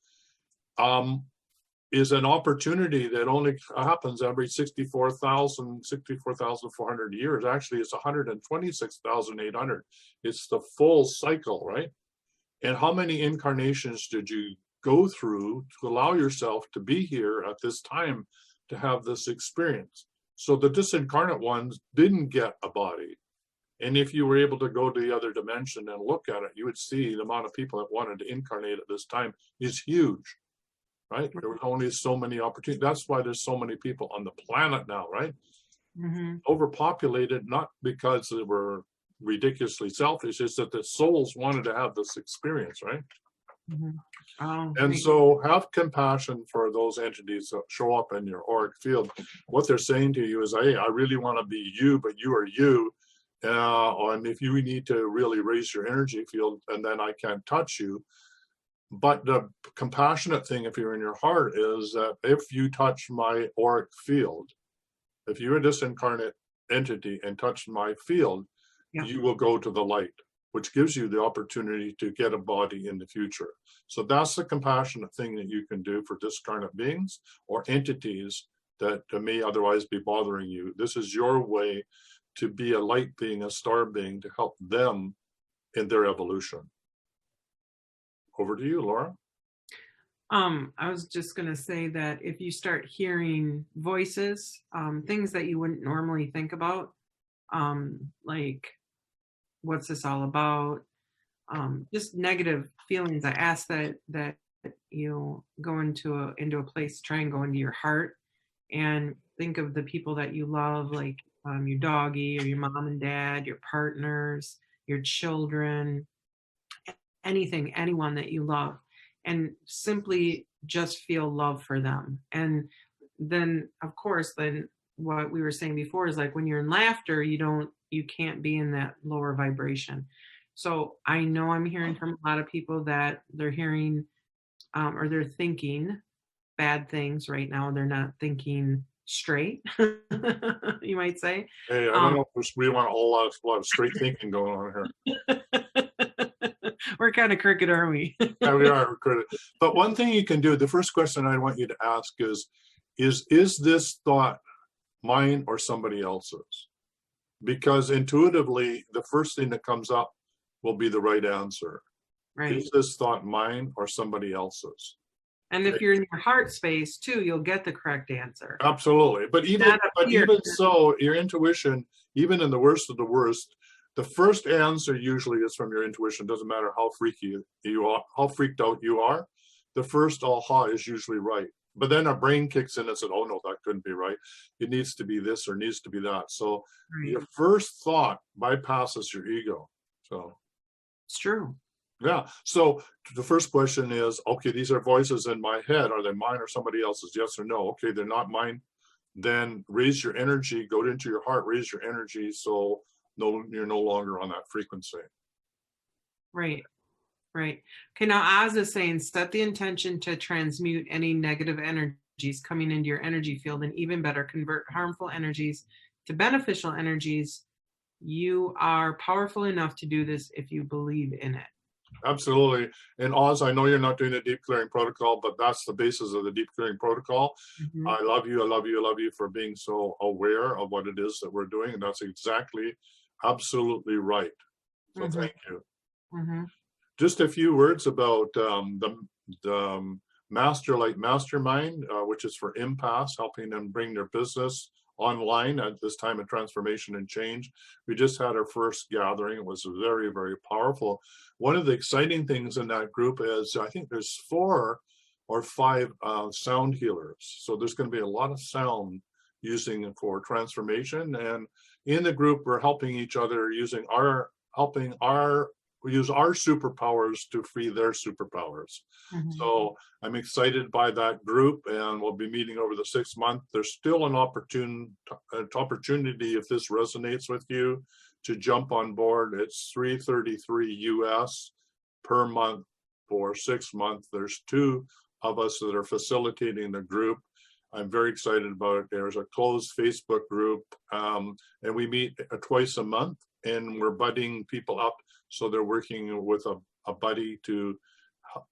an opportunity that only happens every 64,400 years. Actually, it's 126,800. It's the full cycle, right? And how many incarnations did you go through to allow yourself to be here at this time to have this experience? So the disincarnate ones didn't get a body. And if you were able to go to the other dimension and look at it, you would see the amount of people that wanted to incarnate at this time is huge, right? There was only so many opportunities. That's why there's so many people on the planet now, right? Mm-hmm. Overpopulated, not because they were ridiculously selfish, it's that the souls wanted to have this experience, right? Mm-hmm. Oh, And so have compassion for those entities that show up in your auric field. What they're saying to you is, hey, I really want to be you, but you are you. And if you need to really raise your energy field, and then I can't touch you. But the compassionate thing, if you're in your heart, is that if you touch my auric field, if you're a disincarnate entity and touch my field, yeah. You will go to the light, which gives you the opportunity to get a body in the future. So that's the compassionate thing that you can do for discarnate beings or entities that may otherwise be bothering you. This is your way to be a light being, a star being, to help them in their evolution. Over to you, Laura. I was just going to say that if you start hearing voices, things that you wouldn't normally think about, like, what's this all about? Just negative feelings. I ask that you go into a place, try and go into your heart and think of the people that you love, like your doggy or your mom and dad, your partners, your children, anyone that you love, and simply just feel love for them. And then, of course, then what we were saying before is, like, when you're in laughter, you can't be in that lower vibration. So I know I'm hearing from a lot of people that they're hearing or they're thinking bad things right now. They're not thinking straight, you might say. Hey, I don't know if we want a whole lot of straight thinking going on here. We're kind of crooked, aren't we? Yeah, we are crooked. But one thing you can do, the first question I want you to ask is this thought mine or somebody else's? Because intuitively, the first thing that comes up will be the right answer. Right. Is this thought mine or somebody else's? And if you're in your heart space too, you'll get the correct answer. Absolutely. But even so, your intuition, even in the worst of the worst, the first answer usually is from your intuition. Doesn't matter how freaky you are, how freaked out you are. The first aha is usually right. But then our brain kicks in and says, oh, no, that couldn't be right. It needs to be this or needs to be that. So your first thought bypasses your ego. So it's true. Yeah. So the first question is, okay, these are voices in my head. Are they mine or somebody else's? Yes or no? Okay, they're not mine. Then raise your energy, go into your heart, raise your energy so you're no longer on that frequency. Right. Right. Okay, now Oz is saying, set the intention to transmute any negative energy energies coming into your energy field, and even better, convert harmful energies to beneficial energies. You are powerful enough to do this if you believe in it. Absolutely. And Oz, I know you're not doing a deep clearing protocol, but that's the basis of the deep clearing protocol. Mhm. I love you. I love you. I love you for being so aware of what it is that we're doing. And that's exactly, absolutely right. So Mhm. thank you. Mhm. Just a few words about the Master Light Mastermind, which is for empaths, helping them bring their business online at this time of transformation and change. We just had our first gathering. It was very, very powerful. One of the exciting things in that group is I think there's 4 or 5 sound healers. So there's going to be a lot of sound using for transformation. And in the group, we're helping each other using we use our superpowers to free their superpowers. Mhm. So I'm excited by that group, and we'll be meeting over the 6th month. There's still an opportunity if this resonates with you to jump on board. It's $333 US per month for 6 months. There's 2 of us that are facilitating the group. I'm very excited about it. There's a closed Facebook group, and we meet twice a month, and we're budding people up. So they're working with a buddy to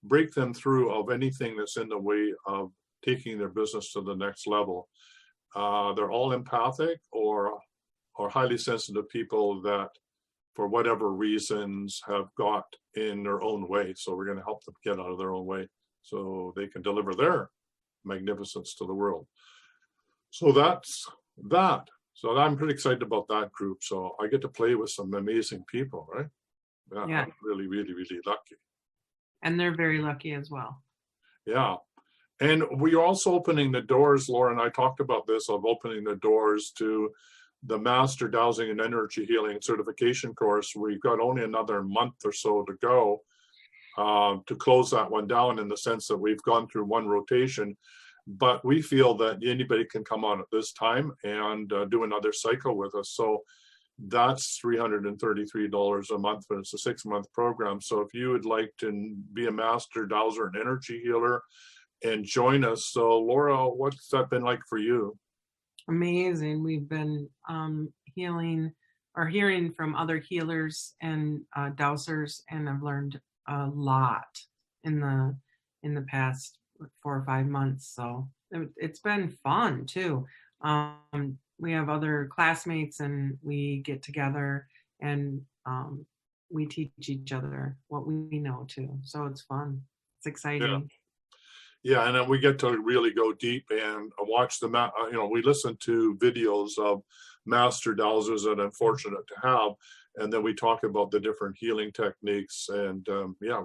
break them through of anything that's in the way of taking their business to the next level. They're all empathic or highly sensitive people that, for whatever reasons, have got in their own way. So we're going to help them get out of their own way so they can deliver their magnificence to the world. So that's that. So I'm pretty excited about that group. So I get to play with some amazing people, right? Yeah. I'm really, really, really lucky. And they're very lucky as well. Yeah. And we're also opening the doors, Laura and I talked about this, of opening the doors to the Master Dowsing and Energy Healing certification course. We've got only another month or so to go to close that one down, in the sense that we've gone through one rotation. But we feel that anybody can come on at this time and do another cycle with us. So that's $333 a month, but it's a 6-month program. So if you would like to be a Master Dowser and Energy Healer and join us. So Laura, what's that been like for you? Amazing. We've been healing or hearing from other healers and dowsers, and I've learned a lot in the past 4 or 5 months. So it's been fun too. We have other classmates, and we get together, and we teach each other what we know too. So it's fun. It's exciting. Yeah, and then we get to really go deep and watch we listen to videos of master dowsers that I'm fortunate to have, and then we talk about the different healing techniques, and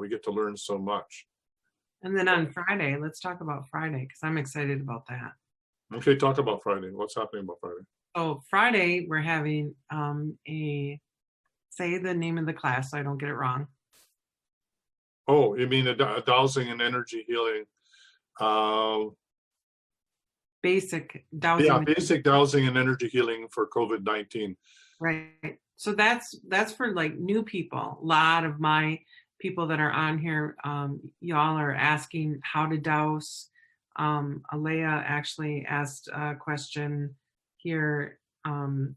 we get to learn so much. And then on Friday, let's talk about Friday, because I'm excited about that. Okay, talk about Friday. What's happening about Friday? Oh, Friday, we're having say the name of the class so I don't get it wrong. Oh, you mean a dowsing and energy healing? Basic dowsing. Yeah, basic dowsing and energy healing for COVID-19. Right. So that's for like new people. A lot of my people that are on here, y'all are asking how to douse. Alea actually asked a question here.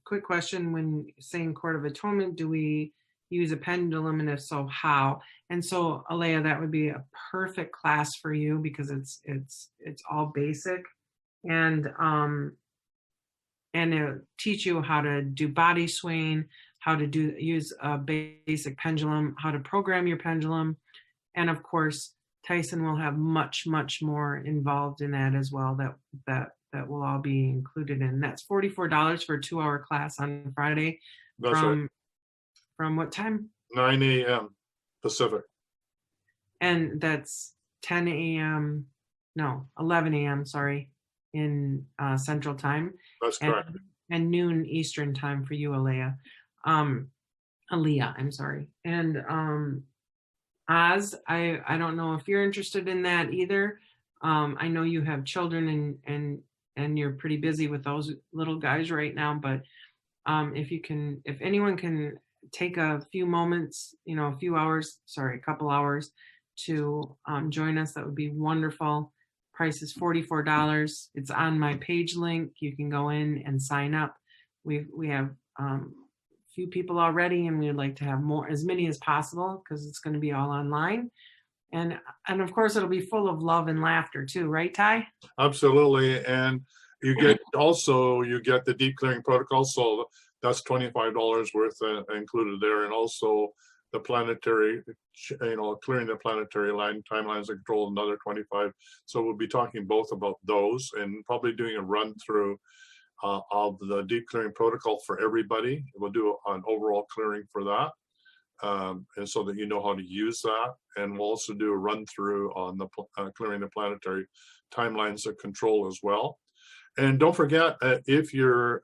Quick question: when saying Court of Atonement, do we use a pendulum, and if so, how? And so, Alea, that would be a perfect class for you, because it's all basic, and it'll teach you how to do body swaying, how to use a basic pendulum, how to program your pendulum, and of course, Tyhson will have much more involved in that as well. That will all be included in. That's $44 for a 2-hour class on Friday. That's right. From what time? 9 a.m. Pacific. And that's 10 a.m. No, 11 a.m. Sorry, in Central Time. That's correct. And noon Eastern Time for you, Alea. Alea, I'm sorry. And Oz, I don't know if you're interested in that either. I know you have children and you're pretty busy with those little guys right now, but if anyone can take a few moments, a couple hours to join us, that would be wonderful. price is $44. It's on my page link. You can go in and sign up. We have few people already, and we would like to have more, as many as possible, because it's going to be all online. And of course, it'll be full of love and laughter too, right, Ty? Absolutely. And you get the deep clearing protocol. So that's $25 worth included there. And also the planetary, clearing the planetary timelines of control, another 25. So we'll be talking both about those and probably doing a run through of the deep clearing protocol for everybody. We'll do an overall clearing for that. And so that you know how to use that. And we'll also do a run through on the clearing the planetary timelines of control as well. And don't forget, if you're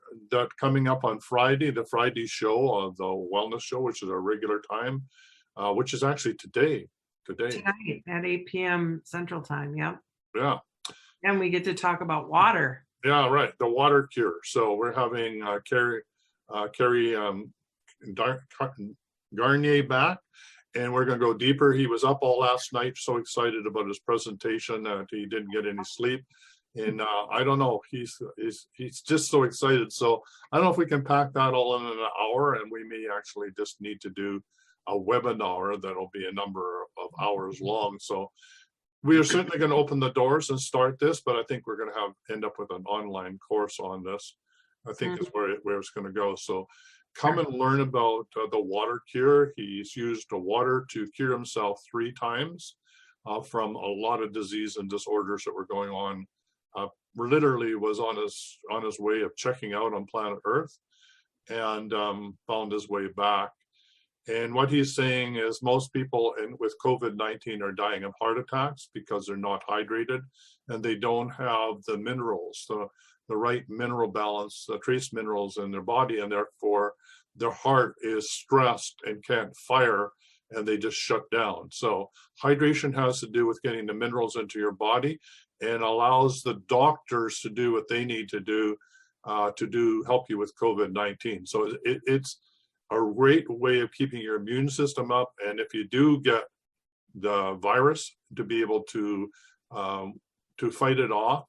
coming up on Friday, the Friday show of the wellness show, which is our regular time, which is actually today. Tonight at 8 p.m. Central Time. Yep. Yeah. And we get to talk about water. Yeah, right. The water cure. So we're having Karie Garnier back, and we're going to go deeper. He was up all last night, so excited about his presentation that he didn't get any sleep. And I don't know, he's just so excited. So I don't know if we can pack that all in an hour, and we may actually just need to do a webinar that'll be a number of hours long. So we are certainly going to open the doors and start this, but I think we're going to end up with an online course on this. I think is where it's going to go. So come and learn about the water cure. He's used the water to cure himself 3 times from a lot of disease and disorders that were going on. Literally was on his way of checking out on planet Earth, and found his way back. And what he's saying is most people with COVID-19 are dying of heart attacks because they're not hydrated and they don't have the minerals, the right mineral balance, the trace minerals in their body, and therefore their heart is stressed and can't fire, and they just shut down. So hydration has to do with getting the minerals into your body, and allows the doctors to do what they need to do help you with COVID-19. So it's a great way of keeping your immune system up, and if you do get the virus, to be able to fight it off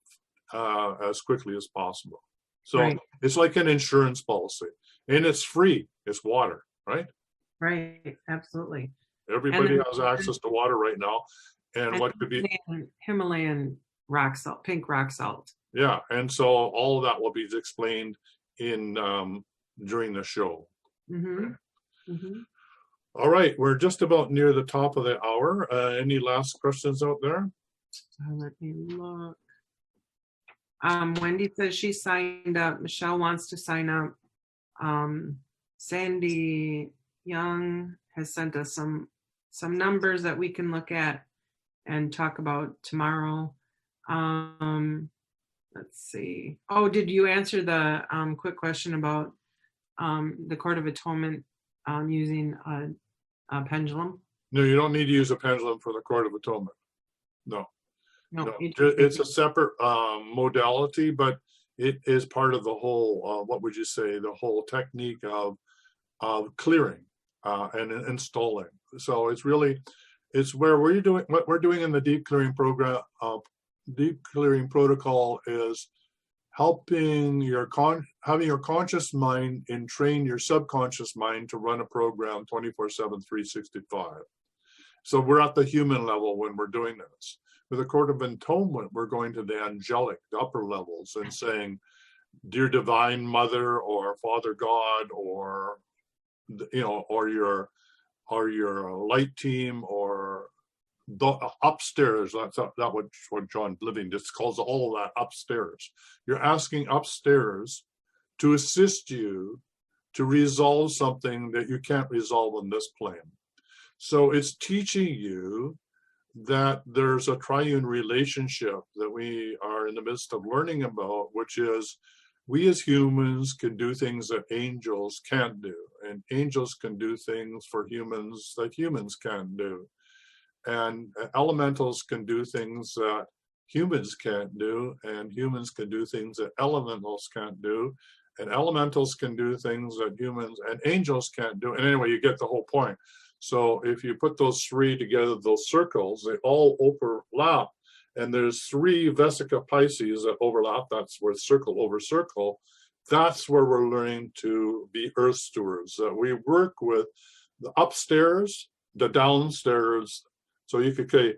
as quickly as possible. So right. It's like an insurance policy, and it's free. It's water, right? Right, absolutely. Everybody has access to water right now, and what could be Himalayan rock salt, pink rock salt. Yeah, and so all of that will be explained in during the show. Mm-hmm. Mm-hmm. All right, we're just about near the top of the hour. Any last questions out there? Let me look. Wendy says she signed up. Michelle wants to sign up. Sandy Young has sent us some numbers that we can look at and talk about tomorrow. Let's see. Oh, did you answer the quick question about the Court of Atonement using a pendulum? No, you don't need to use a pendulum for the Court of Atonement. No. It's a separate modality, but it is part of the whole, what would you say, the whole technique of clearing and installing. So it's where we're doing, what we're doing in the deep clearing program, deep clearing protocol is helping having your conscious mind and train your subconscious mind to run a program 24/7, 365. So we're at the human level when we're doing this. With the Court of Atonement, we're going to the angelic, the upper levels, and saying, "Dear Divine Mother," or "Father God," or or your light team, or the upstairs. That's what John Living just calls all of that upstairs. You're asking upstairs to assist you to resolve something that you can't resolve on this plane. So it's teaching you that there's a triune relationship that we are in the midst of learning about, which is we as humans can do things that angels can't do, and angels can do things for humans that humans can't do. And elementals can do things that humans can't do, and humans can do things that elementals can't do, and elementals can do things that humans and angels can't do. And anyway, you get the whole point. So if you put those three together, those circles, they all overlap, and there's 3 Vesica Pisces that overlap. That's where circle over circle. That's where we're learning to be earth stewards. We work with the upstairs, the downstairs. So you could say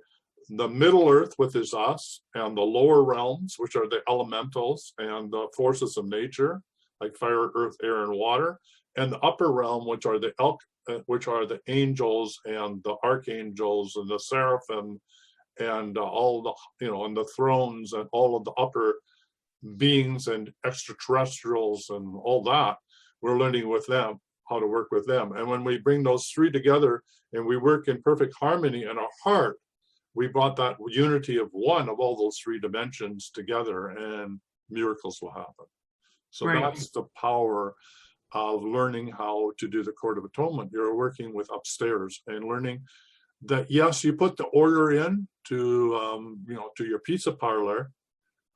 the middle earth, which is us, and the lower realms, which are the elementals and the forces of nature, like fire, earth, air, and water, and the upper realm, which are the angels and the archangels and the seraphim and all the, and the thrones and all of the upper beings and extraterrestrials and all that. We're learning with them how to work with them. And when we bring those 3 together and we work in perfect harmony in our heart, we brought that unity of one of all those 3 dimensions together, and miracles will happen. So that's the power of learning how to do the Court of Atonement. You're working with upstairs and learning that, yes, you put the order in to your pizza parlor,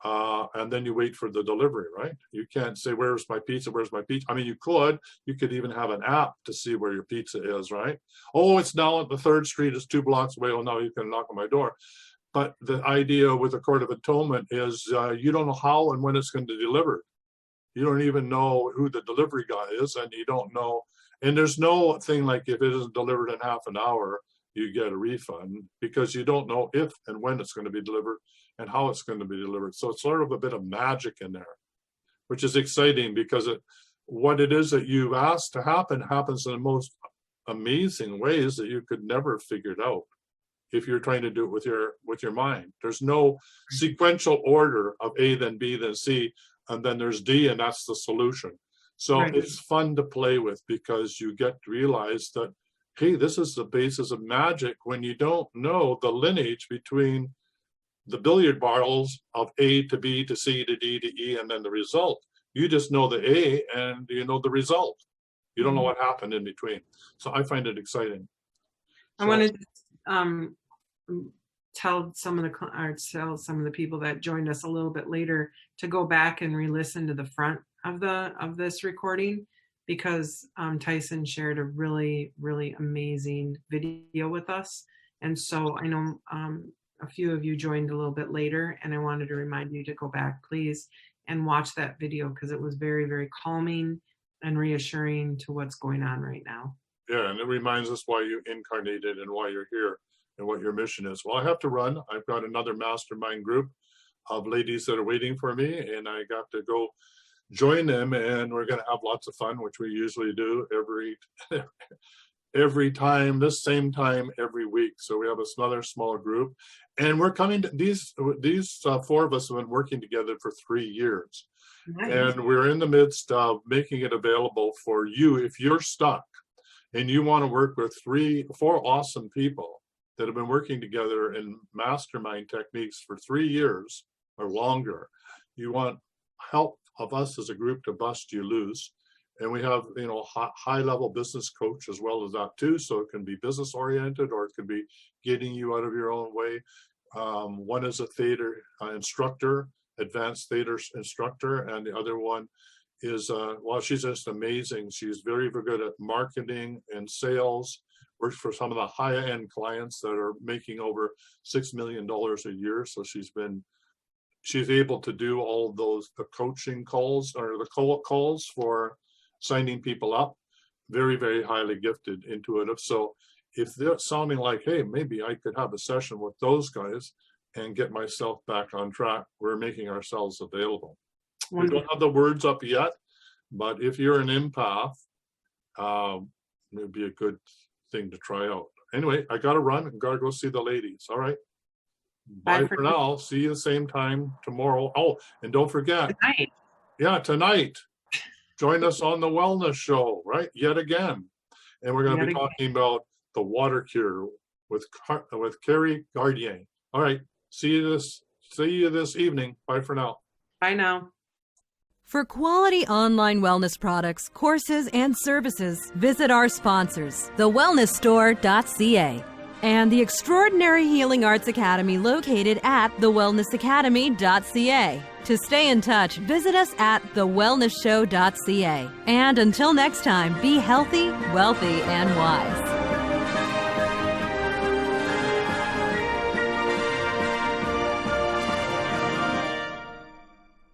and then you wait for the delivery, right? You can't say, where's my pizza? Where's my pizza? I mean, you could even have an app to see where your pizza is, right? Oh, it's now at the 3rd Street, it's 2 blocks away. Oh, now you can knock on my door. But the idea with the Court of Atonement is you don't know how and when it's going to be delivered. You don't even know who the delivery guy is, and you don't know. And there's no thing like if it isn't delivered in half an hour, you get a refund, because you don't know if and when it's going to be delivered and how it's going to be delivered. So it's sort of a bit of magic in there, which is exciting, because what it is that you've asked to happen happens in the most amazing ways that you could never figure it out if you're trying to do it with your mind. There's no sequential order of A, then B, then C, and then there's D, and that's the solution. So it's fun to play with, because you get to realize that, hey, this is the basis of magic when you don't know the lineage between the billiard balls of A to B to C to D to E and then the result. You just know the A and you know the result. You don't know what happened in between. So I find it exciting. I want to tell some of the people that joined us a little bit later to go back and re-listen to the front of this recording, because Tyhson shared a really, really amazing video with us. And so I know a few of you joined a little bit later, and I wanted to remind you to go back, please, and watch that video, because it was very, very calming and reassuring to what's going on right now. Yeah, and it reminds us why you incarnated and why you're here and what your mission is. Well, I have to run. I've got another mastermind group of ladies that are waiting for me, and I got to go join them, and we're going to have lots of fun, which we usually do every time, this same time every week. So we have another small group, and we're coming to these 4 of us have been working together for 3 years. Nice. And we're in the midst of making it available for you if you're stuck and you want to work with 4 awesome people that have been working together in mastermind techniques for 3 years or longer. You want help of us as a group to bust you loose. And we have, high level business coach as well as that too. So it can be business oriented, or it can be getting you out of your own way. One is a theater instructor, advanced theater instructor. And the other one is, she's just amazing. She's very, very good at marketing and sales, works for some of the high end clients that are making over $6 million a year. So she's able to do all those, the coaching calls or the calls for signing people up. Very, very highly gifted, intuitive. So if they're sounding like, hey, maybe I could have a session with those guys and get myself back on track, we're making ourselves available. We don't have the words up yet, but if you're an empath, it'd be a good thing to try out. Anyway, I got to run and got to go see the ladies. All right. Bye for now. See you the same time tomorrow. Oh, and don't forget. Tonight. Yeah, tonight. Join us on the Wellness Show, right? Yet again. And we're going to be talking about the water cure with Karie Garnier. All right. See you this evening. Bye for now. Bye now. For quality online wellness products, courses, and services, visit our sponsors, thewellnessstore.ca and the Extraordinary Healing Arts Academy located at thewellnessacademy.ca. To stay in touch, visit us at thewellnessshow.ca. And until next time, be healthy, wealthy, and wise.